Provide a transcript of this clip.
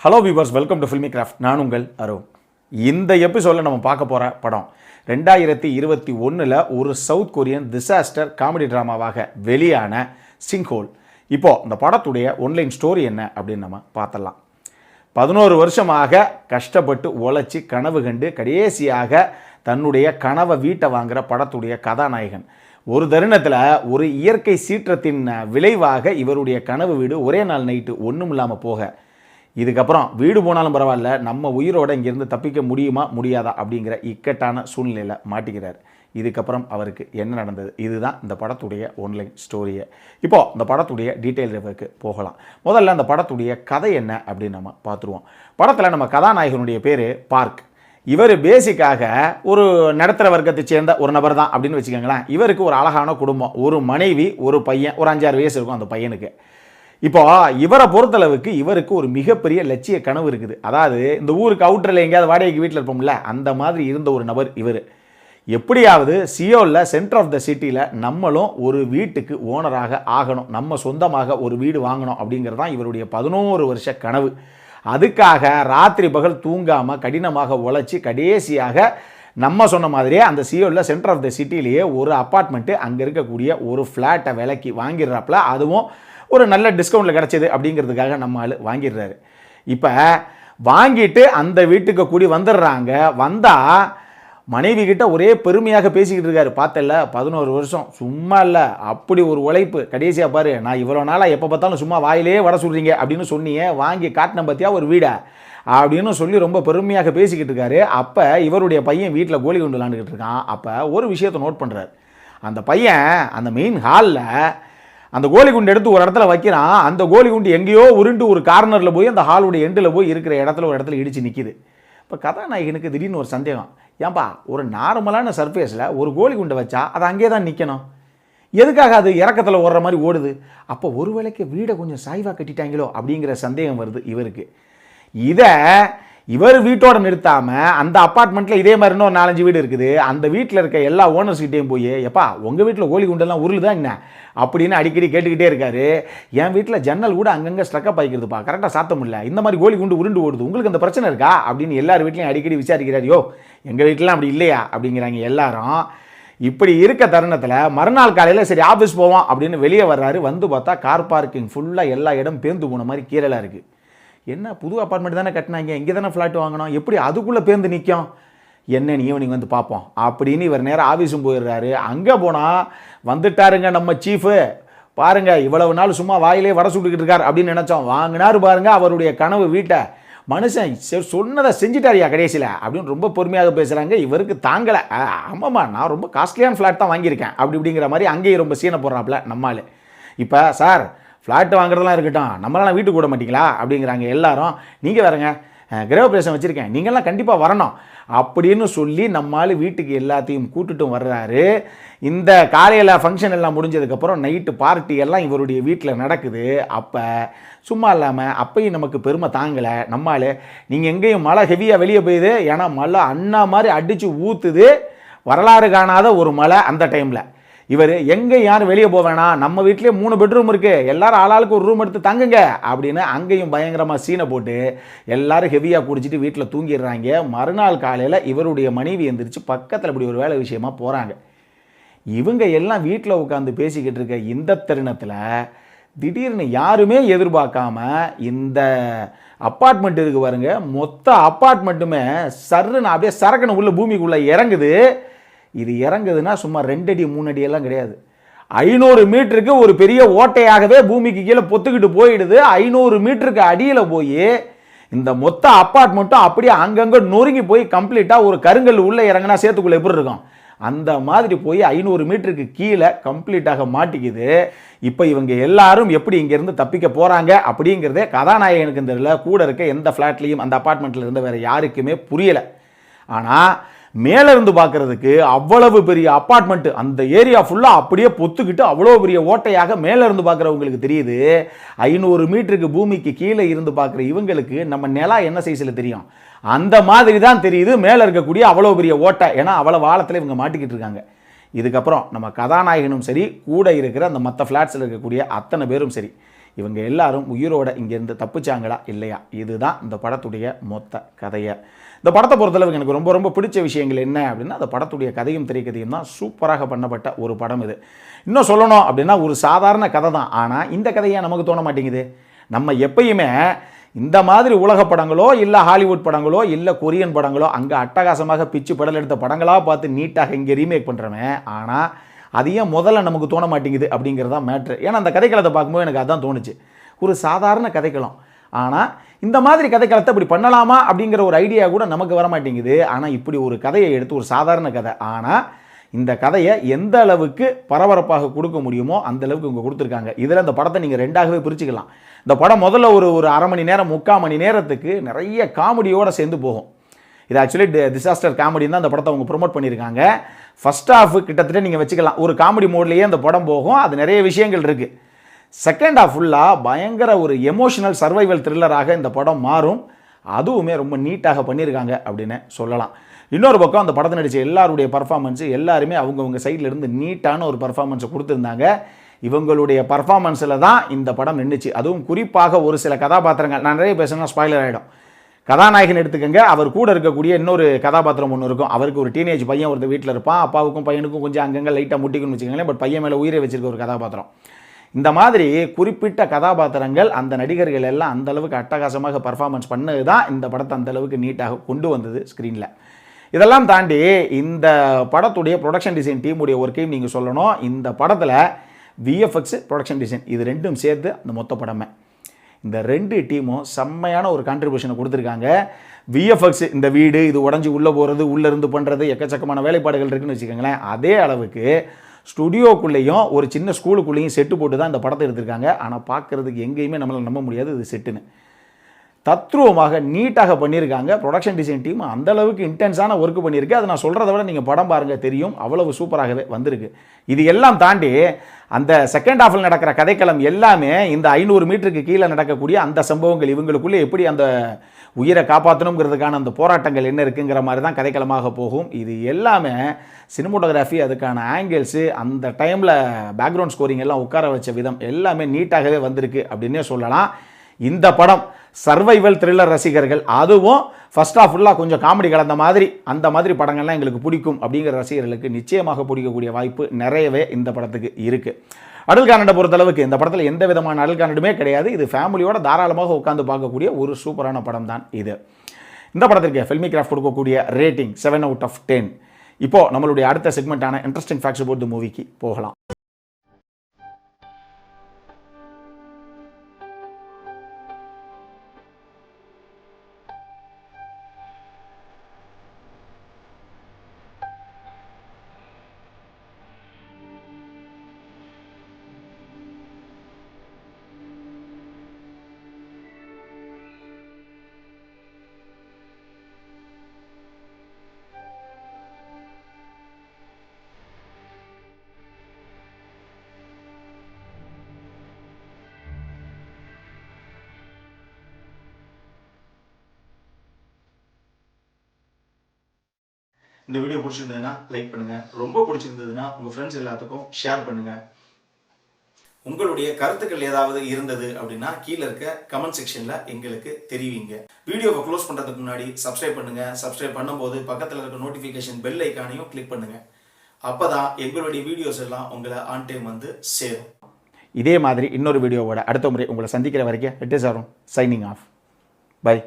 Hello viewers, welcome to filmi craft. நான் உங்கள் அருண். இந்த எபிசோடில் நம்ம பார்க்க போகிற படம் 2021 ஒரு சவுத் கொரியன் டிசாஸ்டர் காமெடி ட்ராமாவாக வெளியான சிங்ஹோல். இப்போது இந்த படத்துடைய ஒன்லைன் ஸ்டோரி என்ன அப்படின்னு நம்ம பார்த்தலாம். 11 வருஷமாக கஷ்டப்பட்டு உழைச்சி கனவு கண்டு கடைசியாக தன்னுடைய கனவை வீட்டை வாங்குகிற படத்துடைய கதாநாயகன் ஒரு தருணத்தில் ஒரு இயற்கை சீற்றத்தின் விளைவாக இவருடைய கனவு வீடு ஒரே நாள் நைட்டு ஒன்றும் இல்லாமல் போக, இதுக்கப்புறம் வீடு போனாலும் பரவாயில்ல, நம்ம உயிரோட இங்கேருந்து தப்பிக்க முடியுமா முடியாதா அப்படிங்கிற இக்கட்டான சூழ்நிலையில் மாட்டிக்கிறார். இதுக்கப்புறம் அவருக்கு என்ன நடந்தது, இதுதான் இந்த படத்துடைய ஒன்லைன் ஸ்டோரியை. இப்போது இந்த படத்துடைய டீட்டெயில் ரிவ்யூக்கு போகலாம். முதல்ல இந்த படத்துடைய கதை என்ன அப்படின்னு நம்ம பார்த்துருவோம். படத்தில் நம்ம கதாநாயகனுடைய பேர் பார்க். இவர் பேசிக்காக ஒரு நடுத்தர வர்க்கத்தை சேர்ந்த ஒரு நபர் தான் அப்படின்னு வச்சுக்கோங்களேன். இவருக்கு ஒரு அழகான குடும்பம், ஒரு மனைவி, ஒரு பையன், ஒரு 5-6 வயசு இருக்கும் அந்த பையனுக்கு. இப்போ இவரை பொறுத்தளவுக்கு இவருக்கு ஒரு மிகப்பெரிய லட்சிய கனவு இருக்குது. அதாவது இந்த ஊருக்கு அவுட்டரில் எங்கேயாவது வாடகைக்கு வீட்டில் இருப்போம்ல, அந்த மாதிரி இருந்த ஒரு நபர் இவர். எப்படியாவது சியோலில் சென்டர் ஆஃப் த சிட்டியில் நம்மளும் ஒரு வீட்டுக்கு ஓனராக ஆகணும், நம்ம சொந்தமாக ஒரு வீடு வாங்கணும் அப்படிங்கிறது தான் இவருடைய 11 வருஷ கனவு. அதுக்காக ராத்திரி பகல் தூங்காமல் கடினமாக உழைச்சி கடைசியாக நம்ம சொன்ன மாதிரியே அந்த சியோலில் சென்டர் ஆஃப் த சிட்டிலேயே ஒரு அப்பார்ட்மெண்ட்டு, அங்கே இருக்கக்கூடிய ஒரு ஃப்ளாட்டை விலைக்கு வாங்கிடுறாப்புல. அதுவும் ஒரு நல்ல டிஸ்கவுண்ட்டில் கிடச்சிது அப்படிங்கிறதுக்காக நம்ம ஆள் வாங்கிடுறாரு. இப்போ வாங்கிட்டு அந்த வீட்டுக்கு கூடி வந்துடுறாங்க. வந்தால் மனைவி கிட்ட ஒரே பெருமையாக பேசிக்கிட்டு இருக்காரு. பார்த்தல 11 வருஷம் சும்மா இல்லை, அப்படி ஒரு உழைப்பு. கடைசியாக பாரு, நான் இவ்வளோ நாளாக எப்போ பார்த்தாலும் சும்மா வாயிலே வட சொல்கிறீங்க அப்படின்னு சொன்னீங்க, வாங்கி காட்டின பற்றியா ஒரு வீடை அப்படின்னு சொல்லி ரொம்ப பெருமையாக பேசிக்கிட்டு இருக்காரு. அப்போ இவருடைய பையன் வீட்டில் கோலி குண்டு விளாண்டுக்கிட்டு இருக்கான். அப்போ ஒரு விஷயத்தை நோட் பண்ணுறாரு. அந்த பையன் அந்த மெயின் ஹாலில் அந்த கோலி குண்டு எடுத்து ஒரு இடத்துல வைக்கிறான். அந்த கோலி குண்டு எங்கேயோ உருண்டு ஒரு கார்னரில் போய் அந்த ஹாலுடைய எண்டில் போய் இருக்கிற இடத்துல ஒரு இடத்துல இடித்து நிற்கிது. இப்போ கதாநாயகனுக்கு திடீர்னு ஒரு சந்தேகம். ஏன்பா, ஒரு நார்மலான சர்ஃபேஸில் ஒரு கோலி குண்டை வச்சா அது அங்கே தான் நிற்கணும், எதுக்காக அது இறக்கத்தில் ஓடுற மாதிரி ஓடுது? அப்போ ஒரு வேளைக்கு வீடை கொஞ்சம் சாய்வாக கட்டிட்டாங்களோ அப்படிங்கிற சந்தேகம் வருது இவருக்கு. இதை இவர் வீட்டோட நிறுத்தாமல் அந்த அப்பார்ட்மெண்ட்டில் இதே மாதிரி இன்னும் 4-5 வீடு இருக்குது. அந்த வீட்டில் இருக்க எல்லா ஓனர்ஸ்கிட்டையும் போய், எப்பா உங்கள் வீட்டில் கோலி குண்டெல்லாம் உருளுதான் என்ன அப்படின்னு அடிக்கடி கேட்டுக்கிட்டே இருக்காரு. என் வீட்டில் ஜன்னல் கூட அங்கங்கே ஸ்ட்ரக்கப் ஆகிக்கிறதுப்பா, கரெக்டாக சாத்த முடியல, இந்த மாதிரி கோலி குண்டு உருண்டு ஓடுது, உங்களுக்கு அந்த பிரச்சனை இருக்கா அப்படின்னு எல்லார் வீட்லையும் அடிக்கடி விசாரிக்கிறார். யோ, எங்கள் வீட்டிலாம் அப்படி இல்லையா அப்படிங்கிறாங்க எல்லாரும். இப்படி இருக்க தருணத்தில் மறுநாள் காலையில் சரி ஆஃபீஸ் போவோம் அப்படின்னு வெளியே வர்றாரு. வந்து பார்த்தா கார் பார்க்கிங் ஃபுல்லாக எல்லா இடம் பேர்ந்து போன மாதிரி கீழலாக இருக்குது. என்ன புது அப்பார்ட்மெண்ட் தானே கட்டினாங்க, இங்கே தானே ஃப்ளாட் வாங்கணும், எப்படி அதுக்குள்ளே பேர்ந்து நிற்கும், என்னன்னு ஈவினிங் வந்து பார்ப்போம் அப்படின்னு இவர் நேரம் ஆஃபீஸும் போயிடுறாரு. அங்கே போனால் வந்துட்டாருங்க நம்ம சீஃபு. பாருங்க, இவ்வளவு நாள் சும்மா வாயிலே வடை சுட்டுக்கிட்டு இருக்கார் அப்படின்னு நினச்சோம். வாங்கினாரு பாருங்க அவருடைய கனவு வீட்டை. மனுஷன் சொன்னதை செஞ்சுட்டாரியா கடைசியில் அப்படின்னு ரொம்ப பொறுமையாக பேசுகிறாங்க. இவருக்கு தாங்கலை. ஆமாம்மா, நான் ரொம்ப காஸ்ட்லியான ஃப்ளாட் தான் வாங்கியிருக்கேன் அப்படி இப்படிங்கிற மாதிரி அங்கேயும் ரொம்ப சீனை போடுறாப்புல நம்மால். இப்போ சார், ஃப்ளாட்டு வாங்குறதெல்லாம் இருக்கட்டும், நம்மளாம் வீட்டுக்கு கூட மாட்டிங்களா அப்படிங்கிறாங்க எல்லாரும். நீங்கள் வேறங்க கிரகப்பிரவேசம் வச்சுருக்கேன், நீங்கள்லாம் கண்டிப்பாக வரணும் அப்படின்னு சொல்லி நம்மால் வீட்டுக்கு எல்லாத்தையும் கூட்டுட்டும் வர்றாரு. இந்த காலையில் ஃபங்க்ஷன் எல்லாம் முடிஞ்சதுக்கப்புறம் நைட்டு பார்ட்டி எல்லாம் இவருடைய வீட்டில் நடக்குது. அப்போ சும்மா இல்லாமல் அப்பையும் நமக்கு பெருமை தாங்கலை நம்மால். நீங்கள் எங்கேயும் மழை ஹெவியாக வெளியே போயுது, ஏன்னா மழை அண்ணா மாதிரி அடித்து ஊற்றுது, வரலாறு காணாத ஒரு மழை. அந்த டைமில் இவர் எங்கே யாரும் வெளியே போவேனா, நம்ம வீட்டிலே 3 பெட்ரூம் இருக்குது, எல்லாரும் ஆளாளுக்கு ஒரு ரூம் எடுத்து தங்குங்க அப்படின்னு அங்கேயும் பயங்கரமாக சீனை போட்டு எல்லாரும் ஹெவியாக குடிச்சிட்டு வீட்டில் தூங்கிடுறாங்க. மறுநாள் காலையில் இவருடைய மனைவி எந்திரிச்சு பக்கத்தில் இப்படி ஒரு வேலை விஷயமா போகிறாங்க. இவங்க எல்லாம் வீட்டில் உட்காந்து பேசிக்கிட்டு இருக்க இந்த தருணத்தில் திடீர்னு யாருமே எதிர்பார்க்காம இந்த அப்பார்ட்மெண்ட் இருக்கு பாருங்க, மொத்த அப்பார்ட்மெண்ட்டுமே சர்ன்னு அப்படியே சரக்குன்னு உள்ள பூமிக்குள்ளே இறங்குது. இது இறங்குதுன்னா சும்மா 2 அடி 3 அடி எல்லாம் கிடையாது, 500 மீட்டருக்கு ஒரு பெரிய ஓட்டையாகவே பூமிக்கு கீழே பொத்துக்கிட்டு போயிடுது. 500 மீட்டருக்கு அடியில் போய் இந்த மொத்த அப்பார்ட்மெண்ட்டும் அப்படியே அங்கங்கே நொறுங்கி போய் கம்ப்ளீட்டாக ஒரு கருங்கல் உள்ளே இறங்கினா சேத்துக்குள்ளே எப்படி இருக்கும் அந்த மாதிரி போய் 500 மீட்டருக்கு கீழே கம்ப்ளீட்டாக மாட்டிக்குது. இப்போ இவங்க எல்லாரும் எப்படி இங்கேருந்து தப்பிக்க போகிறாங்க அப்படிங்கிறதே கதாநாயகனுக்கு தெரியல, கூட இருக்க எந்த ஃப்ளாட்லேயும் அந்த அப்பார்ட்மெண்ட்டில் இருந்த வேறு யாருக்குமே புரியலை. ஆனால் மேலே இருந்து பார்க்கறதுக்கு அவ்வளவு பெரிய அப்பார்ட்மெண்ட், அந்த ஏரியா ஃபுல்லாக அப்படியே பொத்துக்கிட்டு அவ்வளோ பெரிய ஓட்டையாக மேலே இருந்து பார்க்குறவங்களுக்கு தெரியுது. 500 மீட்டருக்கு பூமிக்கு கீழே இருந்து பார்க்குற இவங்களுக்கு நம்ம நிலா என்ன சைஸில் தெரியும், அந்த மாதிரி தான் தெரியுது மேலே இருக்கக்கூடிய அவ்வளோ பெரிய ஓட்டை. ஏன்னா அவ்வளோ ஆழத்தில் இவங்க மாட்டிக்கிட்டு இருக்காங்க. இதுக்கப்புறம் நம்ம கதாநாயகனும் சரி, கூட இருக்கிற அந்த மற்ற ஃப்ளாட்ஸில் இருக்கக்கூடிய அத்தனை பேரும் சரி, இவங்க எல்லாரும் உயிரோட இங்கேருந்து தப்பிச்சாங்களா இல்லையா, இதுதான் இந்த படத்துடைய மொத்த கதையை. இந்த படத்தை பொறுத்தளவுக்கு எனக்கு ரொம்ப ரொம்ப பிடிச்ச விஷயங்கள் என்ன அப்படின்னா, அந்த படத்துடைய கதையும் திரைக்கதையும் தான் சூப்பராக பண்ணப்பட்ட ஒரு படம் இது. இன்னும் சொல்லணும் அப்படின்னா ஒரு சாதாரண கதை தான், ஆனால் இந்த கதையை நமக்கு தோண மாட்டேங்குது. நம்ம எப்பயுமே இந்த மாதிரி உலக படங்களோ இல்லை ஹாலிவுட் படங்களோ இல்லை கொரியன் படங்களோ அங்கே அட்டகாசமாக பிச்சு படல் எடுத்த படங்களாக பார்த்து நீட்டாக இங்கே ரீமேக் பண்ணுறவன், ஆனால் அது ஏன் முதல்ல நமக்கு தோண மாட்டேங்குது அப்படிங்கிறதா மேட்ரு. ஏன்னா அந்த கதைக்களத்தை பார்க்கும்போது எனக்கு அதான் தோணுச்சு, ஒரு சாதாரண கதைக்களம், ஆனால் இந்த மாதிரி கதைக்களத்தை இப்படி பண்ணலாமா அப்படிங்கிற ஒரு ஐடியா கூட நமக்கு வர மாட்டேங்குது. ஆனால் இப்படி ஒரு கதையை எடுத்து ஒரு சாதாரண கதை, ஆனால் இந்த கதையை எந்த அளவுக்கு பரபரப்பாக கொடுக்க முடியுமோ அந்த அளவுக்கு இவங்க கொடுத்துருக்காங்க. இதில் இந்த படத்தை நீங்கள் ரெண்டாகவே பிரிச்சுக்கலாம். இந்த படம் முதல்ல ஒரு அரை மணி நேரம் 3/4 மணி நேரத்துக்கு நிறைய காமெடியோடு சேர்ந்து போகும். இது ஆக்சுவலி டிசாஸ்டர் காமெடின்னு தான் அந்த படத்தை அவங்க ப்ரொமோட் பண்ணியிருக்காங்க. ஃபர்ஸ்ட் ஹாஃப் கிட்டத்தட்ட நீங்கள் வச்சுக்கலாம் ஒரு காமெடி மோட்லேயே அந்த படம் போகும், அது நிறைய விஷயங்கள் இருக்குது. செகண்ட் ஹாஃப் ஃபுல்லாக பயங்கர ஒரு எமோஷனல் சர்வைவல் த்ரில்லராக இந்த படம் மாறும். அதுவுமே ரொம்ப நீட்டாக பண்ணியிருக்காங்க அப்படின்னு சொல்லலாம். இன்னொரு பக்கம் அந்த படத்தை நடித்த எல்லாருடைய பர்ஃபார்மன்ஸு எல்லாருமே அவங்கவுங்க சைடில் இருந்து நீட்டான ஒரு பர்ஃபார்மன்ஸை கொடுத்துருந்தாங்க. இவங்களுடைய பர்ஃபார்மன்ஸில் தான் இந்த படம் நின்றுச்சு. அதுவும் குறிப்பாக ஒரு சில கதாபாத்திரங்கள், நான் நிறைய பேசுனா ஸ்பாய்லர் ஆகிடும். கதாநாயகன் எடுத்துக்கங்க, அவர் கூட இருக்கக்கூடிய இன்னொரு கதாபாத்திரம் ஒன்று இருக்கும். அவருக்கு ஒரு டீனேஜ் பையன் ஒருத்தர் வீட்டில் இருப்பான், அப்பாவுக்கும் பையனுக்கும் கொஞ்சம் அங்கங்கே லைட்டாக முட்டிக்குன்னு வச்சுக்கோங்களேன், பட் பையன் மேலே உயிரை வச்சிருக்க ஒரு கதாபாத்திரம். இந்த மாதிரி குறிப்பிட்ட கதாபாத்திரங்கள் அந்த நடிகர்கள் எல்லாம் அந்தளவுக்கு அட்டகாசமாக பர்ஃபார்மன்ஸ் பண்ணது தான் இந்த படத்தை அந்தளவுக்கு நீட்டாக கொண்டு வந்தது ஸ்க்ரீனில். இதெல்லாம் தாண்டி இந்த படத்துடைய ப்ரொடக்ஷன் டிசைன் டீமுடைய ஒர்க்கையும் நீங்கள் சொல்லணும். இந்த படத்தில் விஎஃப்எக்ஸ், ப்ரொடக்ஷன் டிசைன் இது ரெண்டும் சேர்த்து அந்த மொத்த படமே, இந்த ரெண்டு டீமும் செம்மையான ஒரு கான்ட்ரிபியூஷனை கொடுத்துருக்காங்க. விஎஃப்எக்ஸ் இந்த வீடு இது உடஞ்சி உள்ளே போகிறது, உள்ளேருந்து பண்ணுறது, எக்கச்சக்கமான வேலைப்பாடுகள் இருக்குதுன்னு வச்சுக்கோங்களேன். அதே அளவுக்கு ஸ்டுடியோக்குள்ளேயும் ஒரு சின்ன ஸ்கூலுக்குள்ளேயும் செட்டு போட்டு தான் இந்த படத்தை எடுத்திருக்காங்க. ஆனால் பார்க்குறதுக்கு எங்கேயுமே நம்மளால் நம்ப முடியாது இது செட்டுன்னு. தத்ரூபமாக நீட்டாக பண்ணியிருக்காங்க. ப்ரொடக்ஷன் டிசைன் டீம் அந்தளவுக்கு இன்டென்ஸான ஒர்க் பண்ணியிருக்கு. அதை நான் சொல்கிறத விட நீங்கள் படம் பாருங்கள் தெரியும், அவ்வளவு சூப்பராகவே வந்திருக்கு. இது எல்லாம் தாண்டி அந்த செகண்ட் ஹாஃபில் நடக்கிற கதைக்களம் எல்லாமே இந்த 500 மீட்டருக்கு கீழே நடக்கக்கூடிய அந்த சம்பவங்கள், இவங்களுக்குள்ளே எப்படி அந்த உயிரை காப்பாற்றணுங்கிறதுக்கான அந்த போராட்டங்கள் என்ன இருக்குங்கிற மாதிரி தான் கதைக்களமாக போகும். இது எல்லாமே சினிமோட்டோகிராஃபி, அதுக்கான ஆங்கிள்ஸு, அந்த டைமில் பேக்ரவுண்ட் ஸ்கோரிங் எல்லாம் உட்கார வச்ச விதம் எல்லாமே நீட்டாகவே வந்திருக்கு அப்படின்னே சொல்லலாம். இந்த படம் சர்வைவல் த்ரில்லர் ரசிகர்கள், அதுவும் ஃபர்ஸ்ட் ஆஃப் ஃபுல்லாக கொஞ்சம் காமெடி கலந்த மாதிரி அந்த மாதிரி படங்கள்லாம் எங்களுக்கு பிடிக்கும் அப்படிங்கிற ரசிகர்களுக்கு நிச்சயமாக பிடிக்கக்கூடிய வாய்ப்பு நிறையவே இந்த படத்துக்கு இருக்குது. அடல் கானடை பொறுத்தளவுக்கு இந்த படத்தில் எந்த விதமான அடல் கானடுமே கிடையாது. இது ஃபேமிலியோட தாராளமாக உட்காந்து பார்க்கக்கூடிய ஒரு சூப்பரான படம் தான் இது. இந்த படத்திற்கு ஃபில்மி கிராஃப்ட் கொடுக்கக்கூடிய ரேட்டிங் 7/10. இப்போது நம்மளுடைய அடுத்த செக்மெண்ட்டான இன்ட்ரெஸ்டிங் ஃபேக்ட்ஸ் அபவுட் தி மூவிக்கு போகலாம். இந்த வீடியோ பிடிச்சிருந்ததுன்னா லைக் பண்ணுங்கள், ரொம்ப பிடிச்சிருந்ததுன்னா உங்கள் ஃப்ரெண்ட்ஸ் எல்லாத்துக்கும் ஷேர் பண்ணுங்கள். உங்களுடைய கருத்துக்கள் ஏதாவது இருந்தது அப்படின்னா கீழே இருக்க கமெண்ட் செக்ஷனில் எங்களுக்கு தெரிவிங்க. வீடியோவை க்ளோஸ் பண்ணுறதுக்கு முன்னாடி சப்ஸ்கிரைப் பண்ணுங்கள். சப்ஸ்கிரைப் பண்ணும்போது பக்கத்தில் இருக்க நோட்டிஃபிகேஷன் பெல் ஐக்கானையும் கிளிக் பண்ணுங்கள். அப்போ தான் எங்களுடைய வீடியோஸ் எல்லாம் உங்களை ஆன் டைம் வந்து சேரும். இதே மாதிரி இன்னொரு வீடியோவோட அடுத்த முறை உங்களை சந்திக்கிற வரைக்கும் it is Arun signing off. By.